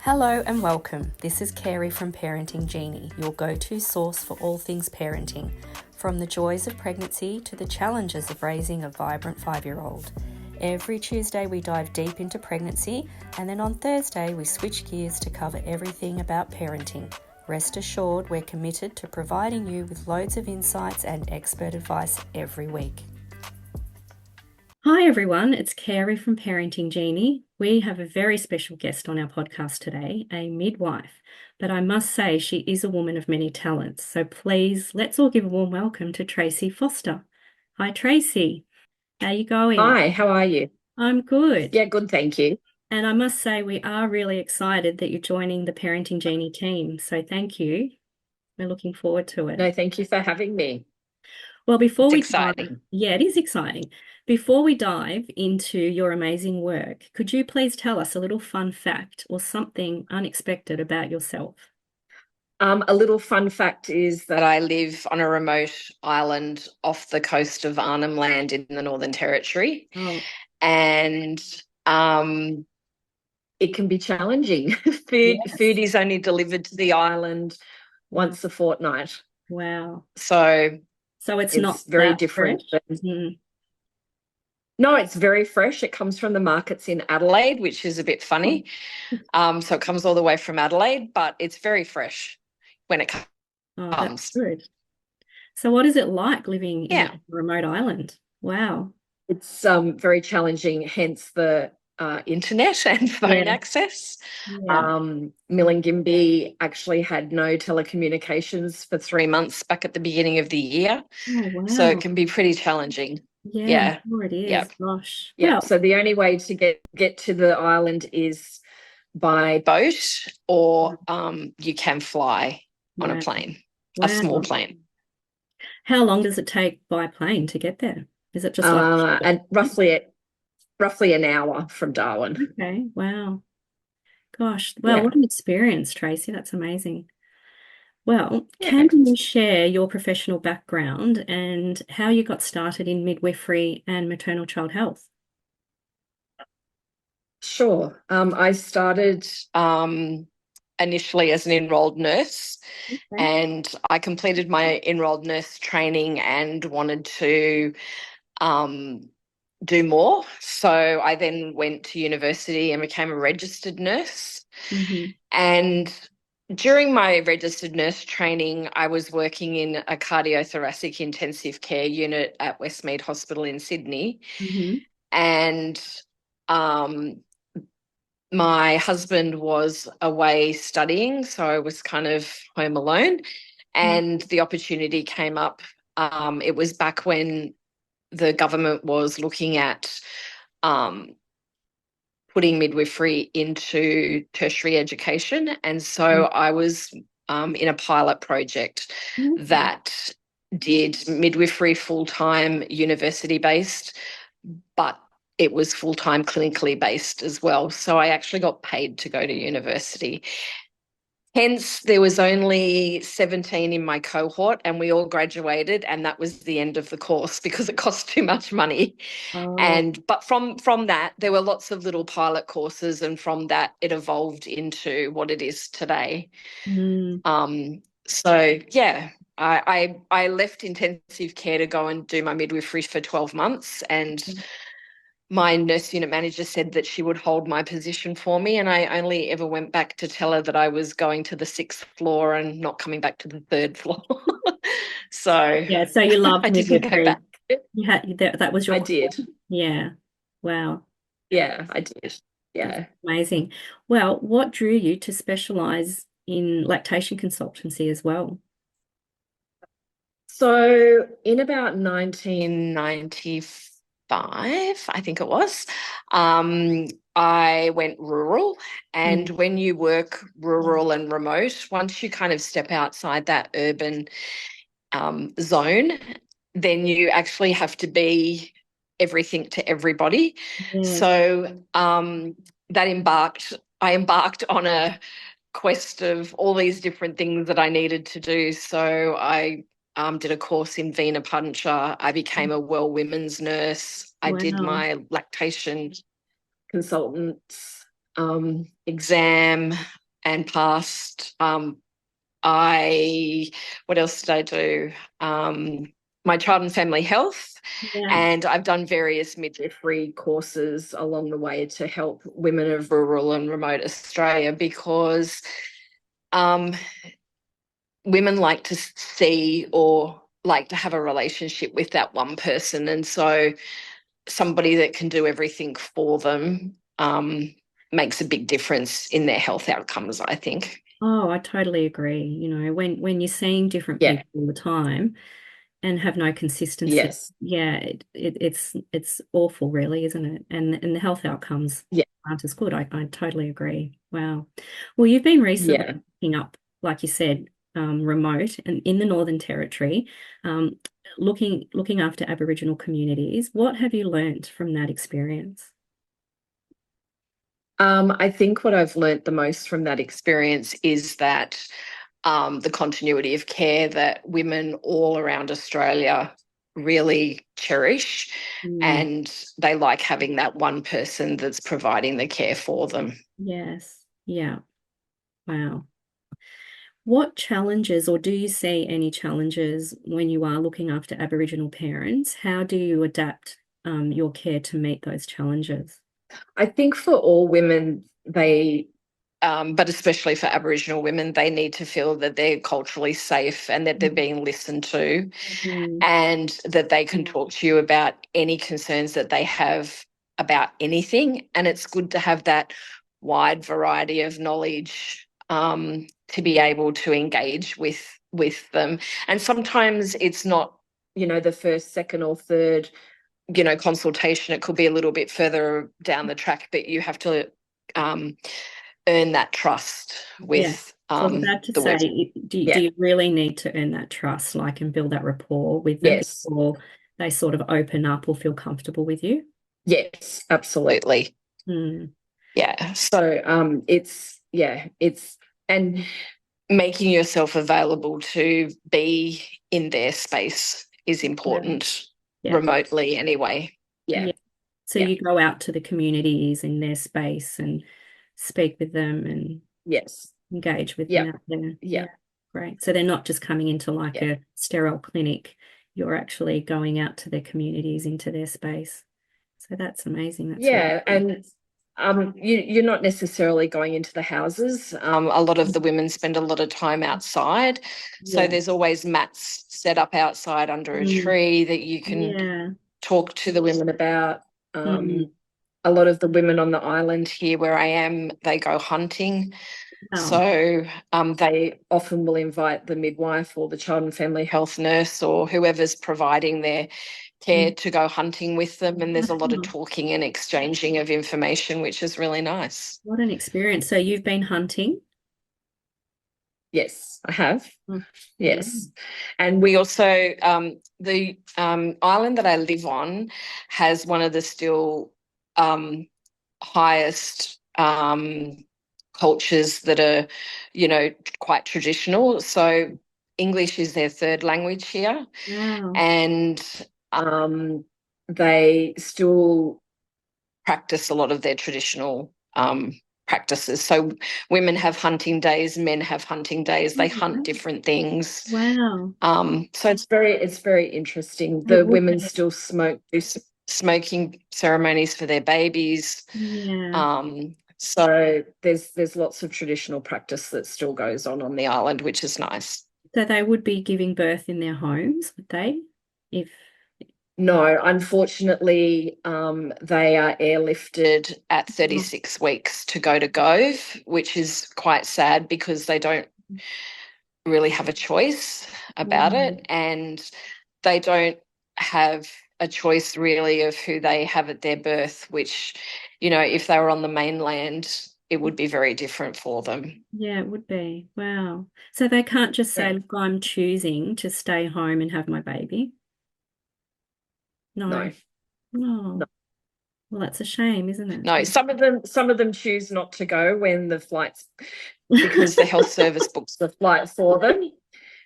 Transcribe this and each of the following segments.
Hello and welcome. This is Carey from Parenting Genie, your go-to source for all things parenting, from the joys of pregnancy to the challenges of raising a vibrant 5-year-old. Every Tuesday we dive deep into pregnancy, and then on Thursday we switch gears to cover everything about parenting. Rest assured, we're committed to providing you with loads of insights and expert advice every week. Hi everyone, it's Carey from Parenting Genie. We have a very special guest on our podcast today, a midwife. But I must say she is a woman of many talents. So please, let's all give a warm welcome to Tracey Foster. Hi Tracey, how are you going? Hi, how are you? I'm good. Yeah, good, thank you. And I must say we are really excited that you're joining the Parenting Genie team. So thank you. We're looking forward to it. No, thank you for having me. Well, It's exciting. it is exciting. Before we dive into your amazing work, could you please tell us a little fun fact or something unexpected about yourself? A little fun fact is that I live on a remote island off the coast of Arnhem Land in the Northern Territory, Oh, and it can be challenging. Food yes. is only delivered to the island Wow. once a fortnight, Wow. so So it's not it's very that fresh? different. Mm. No, it's very fresh. It comes from the markets in Adelaide, which is a bit Oh, funny. So it comes all the way from Adelaide, but it's very fresh when it oh, that's comes. good. So what is it like living in a Yeah, remote island? Wow. it's very challenging, hence the internet and phone Yeah. access. Yeah. Millingimby actually had no telecommunications for 3 months back at the beginning of the year. Oh, So it wow. can be pretty challenging. Yeah, I'm Yeah, sure it yeah, is. Gosh. yeah. Well, So the only way to get to the island is by boat, or you can fly on a wow. plane, a small Wow. plane. How long does it take by plane to get there? Is it just like, And roughly an hour from Darwin. okay, wow. Gosh, well, Yeah, what an experience, Tracey. That's amazing. Well, can yeah. you share your professional background and how you got started in midwifery and maternal child health? Sure. I started initially as an enrolled nurse, Okay. and I completed my enrolled nurse training and wanted to um, do more. So I then went to university and became a registered nurse. Hmm. And during my registered nurse training, I was working in a cardiothoracic intensive care unit at Westmead Hospital in Sydney. Hmm. And um, my husband was away studying, so I was kind of home alone, and the opportunity came up. It was back when the government was looking at um, putting midwifery into tertiary education, and so I was in a pilot project Okay. that did midwifery full-time university based, but it was full-time clinically based as well. So I actually got paid to go to university. Hence, there was only 17 in my cohort, and we all graduated, and that was the end of the course because it cost too much money. Oh, But from that, there were lots of little pilot courses, and from that, it evolved into what it is today. mm, So yeah, I left intensive care to go and do my midwifery for 12 months, and my nurse unit manager said that she would hold my position for me, and I only ever went back to tell her that I was going to the 6th floor and not coming back to the 3rd floor. So yeah. So you loved I didn't go midwifery. back. You had that was your I core. did. Yeah. Wow. Yeah, I did. That's Yeah. amazing. Well, what drew you to specialize in lactation consultancy as well? So in about 1995, I think it was, I went rural. And Mm. when you work rural and remote, once you kind of step outside that urban zone, then you actually have to be everything to everybody. Yeah. So I embarked on a quest of all these different things that I needed to do. So I did a course in venipuncture. I became a well women's nurse. I did Wow. my lactation consultants. exam and passed. What else did I do? My child and family health, Yeah. and I've done various midwifery courses along the way to help women of rural and remote Australia, because um, women like to see or like to have a relationship with that one person. And so somebody that can do everything for them makes a big difference in their health outcomes, I think. Oh, I totally agree. When you're seeing different Yeah. people all the time and have no consistency, Yes. yeah, it's awful, really, isn't it? And the health outcomes Yeah. aren't as good. I totally agree. Wow. Well, you've been recently Yeah. picking up, like you said, remote and in the Northern Territory, um, looking after Aboriginal communities. What have you learnt from that experience? I think what I've learnt the most from that experience is that the continuity of care that women all around Australia really cherish, Mm, and they like having that one person that's providing the care for them. yes. Yeah. Wow. What challenges, or do you see any challenges when you are looking after Aboriginal parents? How do you adapt your care to meet those challenges? I think for all women, but especially for Aboriginal women, they need to feel that they're culturally safe and that they're being listened to, Mm, and that they can talk to you about any concerns that they have about anything. And it's good to have that wide variety of knowledge, to be able to engage with them. And sometimes it's not, the first, second, or third, consultation. It could be a little bit further down the track, but you have to um, earn that trust yeah. with So I was about to the women. say, do Yeah. you really need to earn that trust, like, and build that rapport with them Yes. before they sort of open up or feel comfortable with you? Yes, absolutely. Mm, Yeah. So it's and making yourself available to be in their space is yeah. important, Yeah. remotely anyway. Yeah. Yeah. So Yeah. you go out to the communities in their space and speak with them and Yes. engage with them Yeah. out there. Yeah. Yeah, great. So they're not just coming into like Yeah. a sterile clinic. You're actually going out to their communities, into their space. So that's amazing. That's really Yeah. good. And you're not necessarily going into the houses. A lot of the women spend a lot of time outside. So Yeah. there's always mats set up outside under a Mm, tree that you can yeah. talk to the women about. Mm, A lot of the women on the island here where I am, they go hunting. oh, So they often will invite the midwife or the child and family health nurse or whoever's providing their care mm, to go hunting with them. And there's a lot of wow. talking and exchanging of information, which is really nice. What an experience. So you've been hunting? Yes, I have. Mm, yeah. Yes. And we also, the island that I live on has one of the still um, highest cultures that are, quite traditional. So English is their third language here, Wow. and um, they still practice a lot of their traditional practices. So women have hunting days, men have hunting days. They hunt different things. Wow. So it's very interesting. It The would women be. still do smoking ceremonies for their babies. Yeah. So there's lots of traditional practice that still goes on the island, which is nice. So they would be giving birth in their homes, would they? If No, unfortunately, they are airlifted at oh, 36 weeks to go to Gove, which is quite sad because they don't really have a choice about wow. it, and they don't have a choice really of who they have at their birth, which, if they were on the mainland, it would be very different for them. Yeah, it would be. Wow. So they can't just say, Yeah. look, I'm choosing to stay home and have my baby. No. No, no, Oh, well, that's a shame, isn't no. it? Some of them choose not to go when the flights, because the health service books the flight for them.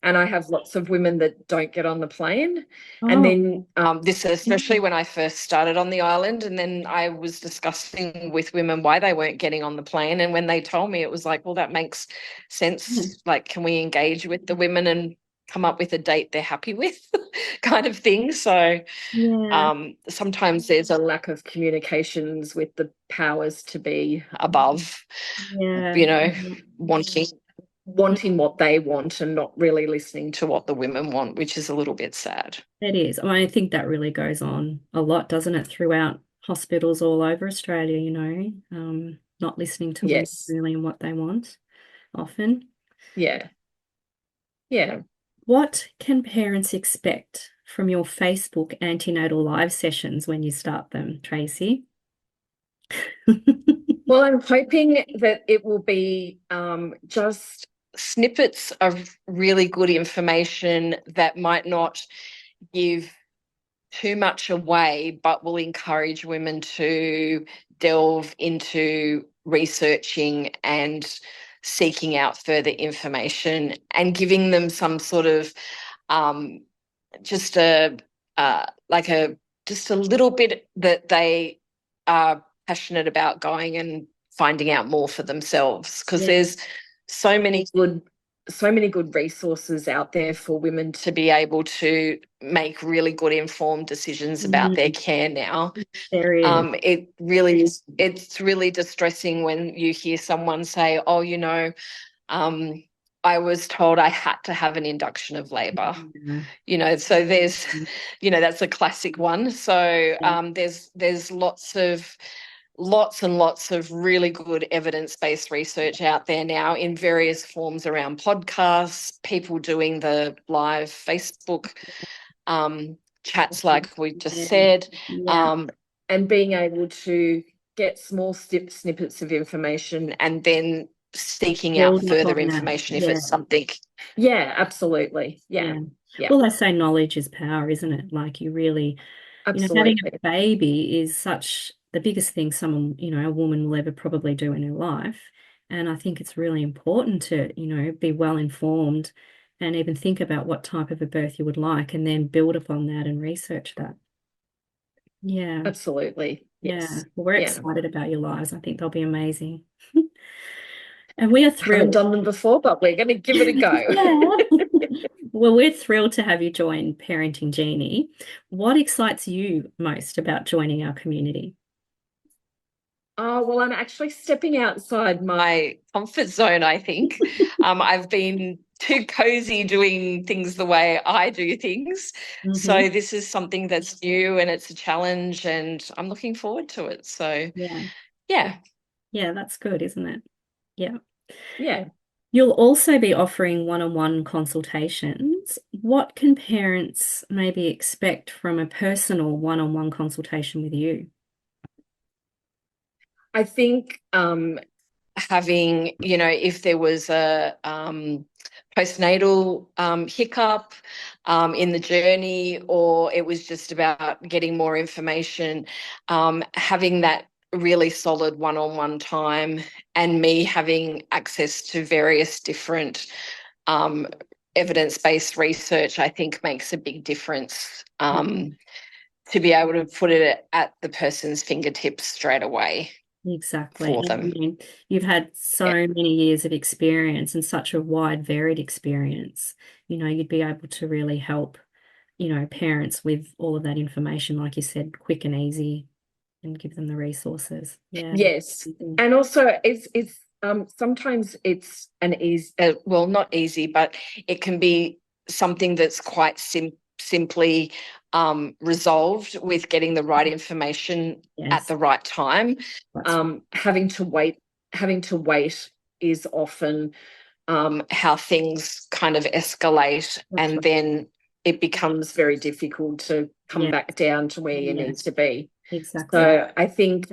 and I have lots of women that don't get on the plane. And Oh, then this, especially when I first started on the island, and then I was discussing with women why they weren't getting on the plane. And when they told me, it was like, well, that makes sense. Like, can we engage with the women and come up with a date they're happy with, kind of thing. So yeah, sometimes there's a lack of communications with the powers to be above, yeah, you know, yeah. wanting what they want and not really listening to what the women want, which is a little bit sad. It is. I mean, I think that really goes on a lot, doesn't it, throughout hospitals all over Australia, not listening to women Yes. really and what they want often. Yeah. Yeah. What can parents expect from your Facebook antenatal live sessions when you start them, Tracey? Well, I'm hoping that it will be just snippets of really good information that might not give too much away, but will encourage women to delve into researching and seeking out further information and giving them some sort of um, just a like a just a little bit that they are passionate about going and finding out more for themselves, because Yeah. there's so many good resources out there for women to be able to make really good informed decisions about their Mm, care now. there is. It really is, it's really distressing when you hear someone say, oh, um, I was told I had to have an induction of labour. Yeah. So there's, that's a classic one. So there's lots and lots of really good evidence-based research out there now in various forms around podcasts, people doing the live Facebook chats like we just Yeah. said, Yeah. and being able to get small snippets of information and then seeking out Build up further on that. information if Yeah. it's something. Yeah, absolutely. Yeah. Yeah. Yeah, Well, they say knowledge is power, isn't it? Like you really, having a absolutely. baby is such the biggest thing someone, a woman will ever probably do in her life. And I think it's really important to, be well informed and even think about what type of a birth you would like and then build upon that and research that. Yeah. Absolutely. Yeah. Yes. Well, we're Yeah. excited about your lives. I think they'll be amazing. And we are Haven't thrilled. done them before, but we're going to give it a go. Yeah. Well, we're thrilled to have you join Parenting Genie. What excites you most about joining our community? Oh, well, I'm actually stepping outside my comfort zone, I think. I've been too cozy doing things the way I do things. Hmm. So this is something that's new and it's a challenge, and I'm looking forward to it. So, Yeah. yeah, Yeah, that's good, isn't it? Yeah. yeah. You'll also be offering one-on-one consultations. What can parents maybe expect from a personal one-on-one consultation with you? I think having, if there was a postnatal hiccup in the journey, or it was just about getting more information, having that really solid one-on-one time and me having access to various different um, evidence-based research, I think makes a big difference, to be able to put it at the person's fingertips straight away Exactly. for And I them. mean, you've had so Yeah. many years of experience and such a wide, varied experience. You'd be able to really help, parents with all of that information, like you said, quick and easy, and give them the resources. Yeah. Yes, Mhm. and also it's sometimes it's an easy, well, not easy, but it can be something that's quite simply resolved with getting the right information at Yes, the right time. that's Having to wait is often how things kind of escalate, that's and right. then it becomes very difficult to come Yeah, back down to where you yeah, need to be. exactly. So I think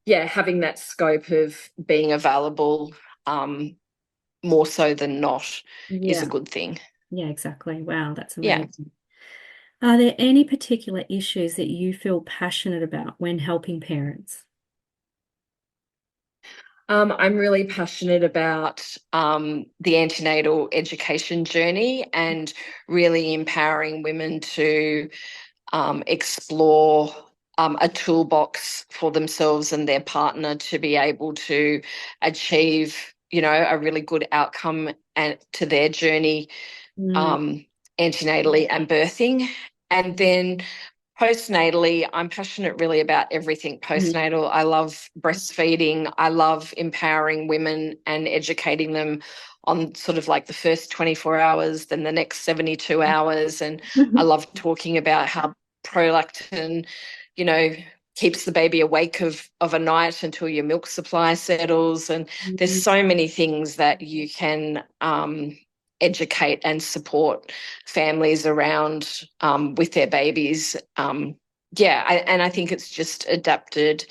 yeah, having that scope of being available, more so than not, is a Yeah, good thing. yeah, exactly. Wow, that's Yeah. amazing. Are there any particular issues that you feel passionate about when helping parents? I'm really passionate about the antenatal education journey and really empowering women to explore a toolbox for themselves and their partner to be able to achieve, a really good outcome and to their journey antenatally and birthing. And then postnatally, I'm passionate really about everything postnatal. I love breastfeeding. I love empowering women and educating them on sort of like the first 24 hours, then the next 72 hours. And I love talking about how prolactin, keeps the baby awake of a night until your milk supply settles. And there's so many things that you can educate and support families around with their babies. And I think it's just adapted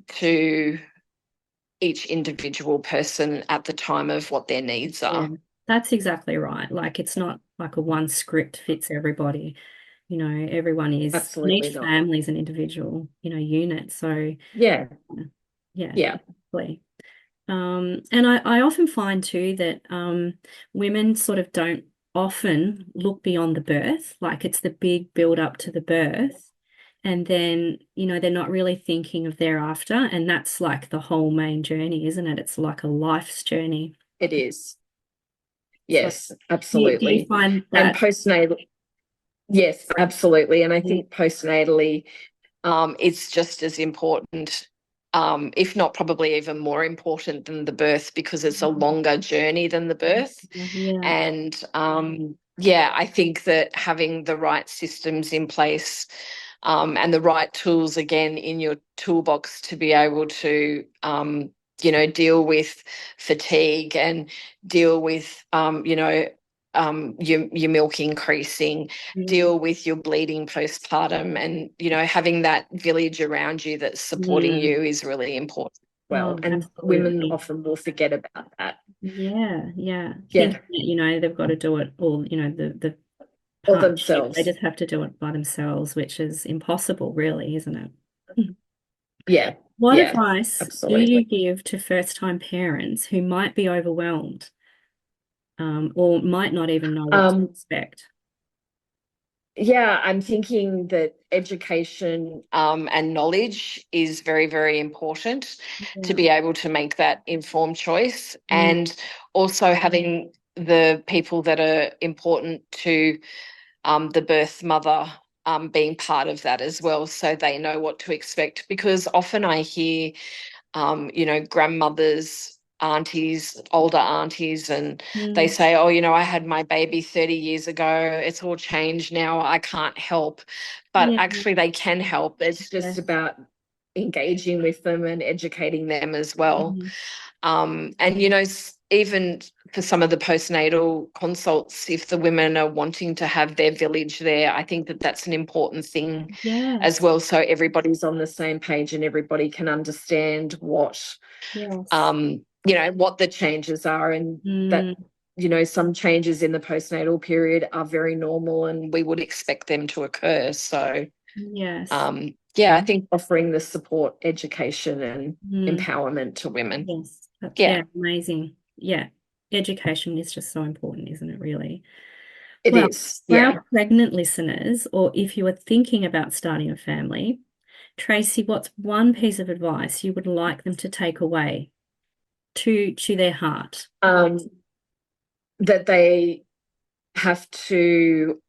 to each individual person at the time of what their needs are. Yeah, that's exactly right. Like it's not like a one script fits everybody. Everyone is, and Absolutely each not. family is an individual, unit. So Yeah. yeah, Yeah. exactly. And I often find too that women sort of don't often look beyond the birth, like it's the big build up to the birth. And then, they're not really thinking of thereafter. And that's like the whole main journey, isn't it? It's like a life's journey. It is. So Yes, do you absolutely. find And that? postnatal, yes, absolutely. And I think postnatally, it's just as important, if not probably even more important than the birth, because it's a longer journey than the birth. Yeah. And I think that having the right systems in place and the right tools again in your toolbox to be able to deal with fatigue and deal with your milk increasing, deal with your bleeding postpartum, and having that village around you that's supporting you is really important. Well, and women Absolutely. often will forget about that. Yeah. Yeah. Thinking that, they've got to do it all, the Or partnership, they themselves. just have to do it by themselves, which is impossible, really, isn't it? Yeah. What Yeah, advice do you absolutely. give to first-time parents who might be overwhelmed, or might not even know what to Um, expect? yeah, I'm thinking that education and knowledge is very, very important to Yeah. be able to make that informed choice. Mm, And also having the people that are important to the birth mother being part of that as well, so they know what to expect. Because often I hear grandmothers, aunties, older aunties, and they mm, say, oh, I had my baby 30 years ago. It's all changed now. I can't help. But yeah. actually, they can help. It's just Yes. about engaging with them and educating them as well. Mhm. And, even for some of the postnatal consults, if the women are wanting to have their village there, I think that that's an important thing as Yes. well. So everybody's on the same page and everybody can understand Yes. what the changes are, and that, Mm, some changes in the postnatal period are very normal and we would expect them to occur. So, yes. I think offering the support, education and Mm, empowerment to women. yes. Yeah, Yeah, amazing. Yeah. Education is just so important, isn't it, really? it Well, is. for Yeah. our pregnant listeners, or if you are thinking about starting a family, Tracy, what's one piece of advice you would like them to take away to their heart? Um, that they have to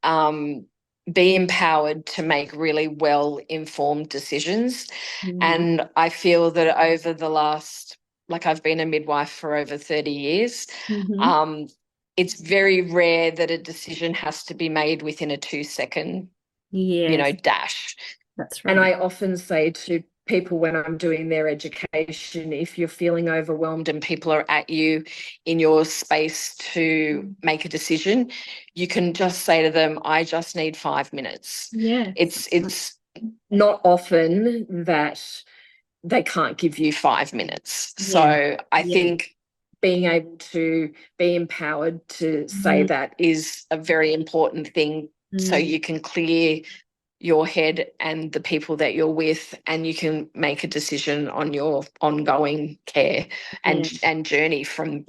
be empowered to make really well informed decisions. Mm. And I feel that over the last, like I've been a midwife for over 30 years, Hmm. um, it's very rare that a decision has to be made within a 2-second, Yes, dash. that's And right. I often say to people when I'm doing their education, if you're feeling overwhelmed and people are at you in your space to make a decision, you can just say to them, I just need 5 minutes. Yes. It's not often that they can't give you 5 minutes. Yeah. So I Yeah. think being able to be empowered to say Mm, that is a very important thing, so mm, you can clear your head and the people that you're with, and you can make a decision on your ongoing care and journey from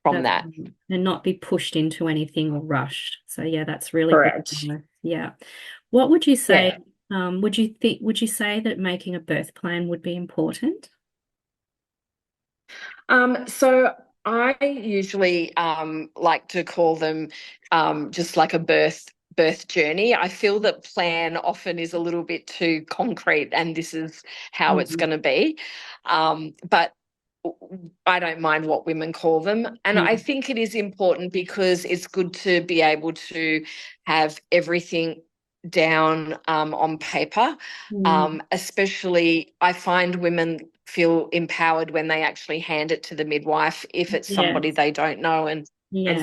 that. And not be pushed into anything or rushed. So yeah, that's really Correct. good. Yeah. What would you say? Would you say that making a birth plan would be important? So I usually like to call them just like a birth journey. I feel that plan often is a little bit too concrete, and this is how it's going to be. But I don't mind what women call them. And I think it is important because it's good to be able to have everything down on paper. Especially, I find women feel empowered when they actually hand it to the midwife, if it's somebody they don't know, and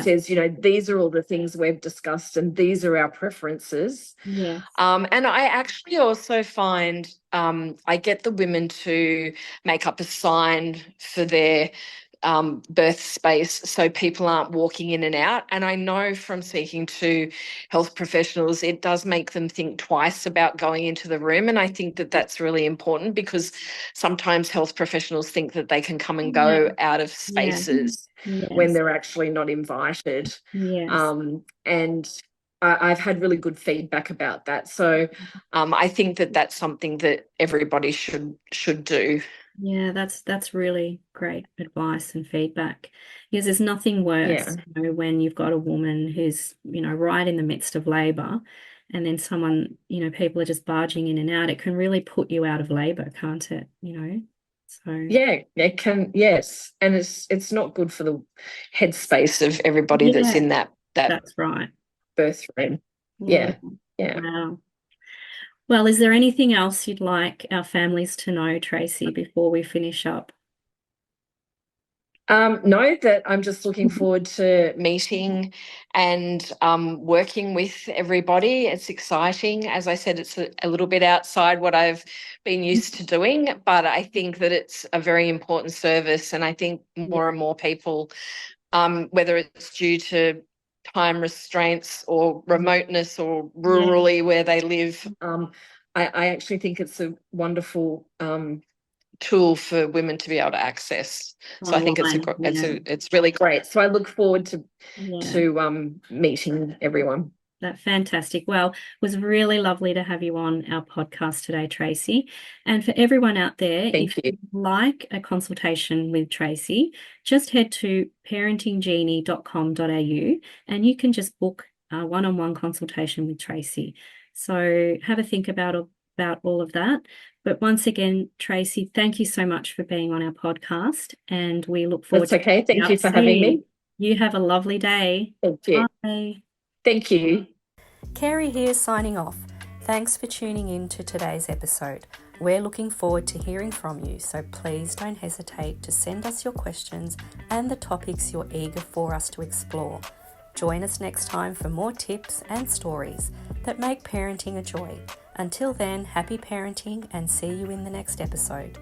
says, these are all the things we've discussed and these are our preferences. And I actually also find I get the women to make up a sign for their birth space so people aren't walking in and out. And I know from speaking to health professionals, it does make them think twice about going into the room. And I think that that's really important, because sometimes health professionals think that they can come and go out of spaces when they're actually not invited. And I've had really good feedback about that. So I think that that's something that everybody should do. Yeah, that's really great advice and feedback, because there's nothing worse, when you've got a woman who's, right in the midst of labor, and then someone, people are just barging in and out. It can really put you out of labor, can't it? So yeah, it can. Yes, and it's not good for the headspace of everybody that's in that that's right, birth room. Yeah. Wow. Well, is there anything else you'd like our families to know, Tracey, before we finish up? No, that I'm just looking forward to meeting and working with everybody. It's exciting. As I said, it's a little bit outside what I've been used to doing, but I think that it's a very important service. And I think more and more people, whether it's due to time restraints or remoteness or rurally where they live, I actually think it's a wonderful tool for women to be able to access. So I think it's really great. So I look forward to meeting everyone. That's fantastic. Well, it was really lovely to have you on our podcast today, Tracey. And for everyone out there, if you'd like a consultation with Tracey, just head to parentinggenie.com.au and you can just book a one-on-one consultation with Tracey. So have a think about all of that. But once again, Tracey, thank you so much for being on our podcast, and we look forward to okay. Thank you for having me. You have a lovely day. Thank you. Bye. Thank you. Carrie here signing off. Thanks for tuning in to today's episode. We're looking forward to hearing from you, so please don't hesitate to send us your questions and the topics you're eager for us to explore. Join us next time for more tips and stories that make parenting a joy. Until then, happy parenting and see you in the next episode.